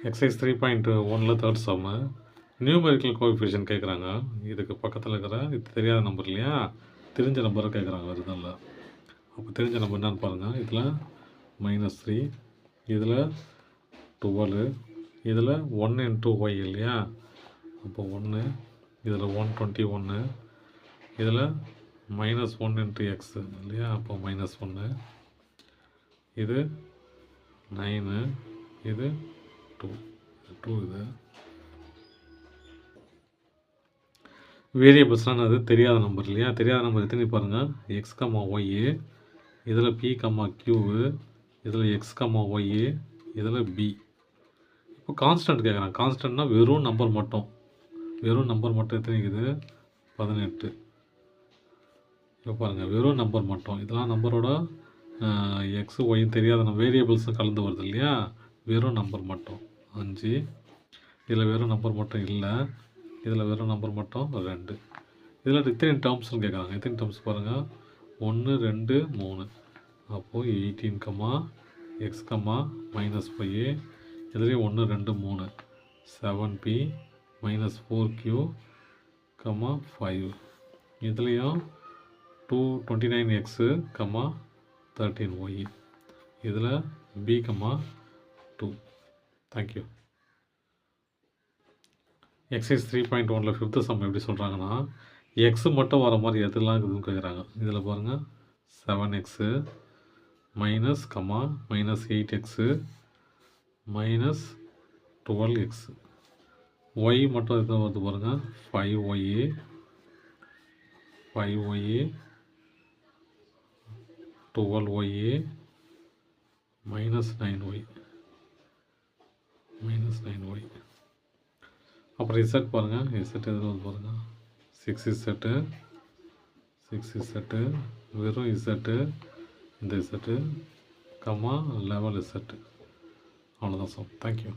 Exercise 3.1ல் third சம்மு numerical coefficient கேட்குறாங்க. இதுக்கு பக்கத்தில் இருக்கிற இது தெரியாத நம்பர் இல்லையா, தெரிஞ்ச நம்பரை கேட்குறாங்க. வருது இல்லை, அப்போ தெரிஞ்ச நம்பர் என்னன்னு பாருங்கள். இதில் -3, இதில் 12, இதில் 1 × y இல்லையா, அப்போ 1, இதில் 121, இதில் -1 × x இல்லையா, அப்போ -1, இது 9, இது 2 இது வேரியபிள்ஸ்லாம் அது தெரியாத நம்பர் இல்லையா, தெரியாத நம்பர் எத்தனை பாருங்கள். x, y, இதில் p, q, இதில் x, y, இதில் b. இப்போ கான்ஸ்டன்ட் கேட்குறாங்க. கான்ஸ்டன்ட்னா வெறும் நம்பர் மட்டும் எத்தனை இருக்குது, 18. இப்போ பாருங்கள், வெறும் நம்பர் மட்டும். இதெல்லாம் நம்பரோட எக்ஸு ஒய்ன்னு தெரியாத வேரியபிள்ஸும் கலந்து வருது இல்லையா, வெறும் நம்பர் மட்டும் 5. இதில் வெறும் நம்பர் மட்டும் இல்லை, இதில் வெறும் நம்பர் மட்டும் 2. இதில் இத்தனை டேர்ம்ஸ்னு கேட்குறாங்க. எத்தனை டேர்ம்ஸ் பாருங்கள், 1, 2, 3. அப்போது 18, x, -y, இதுலேயும் 1, 2, 3, 7p, -4q, 5. இதுலேயும் 29x, 13y. இதில் b, 2. தேங்க்யூ. எக்ஸசைஸ் 3.1ல் ஃபிஃப்த்து சம் எப்படி சொல்கிறாங்கன்னா, எக்ஸு மட்டும் வர மாதிரி எதெல்லாம் இருக்குதுன்னு கேட்குறாங்க. இதில் பாருங்கள், 7x, -8x, -12x. ஒய் மட்டும் எத்தனை வருது பாருங்கள், 5y, 12y, -9y. அப்புறம் இசட் பாருங்கள், இசட் எதில் வந்து பாருங்கள், 6z, வெறும் இசட்டு, இந்த இசட்டு, 11 இசட்டு. அவ்வளோதான் சார். தேங்க்யூ.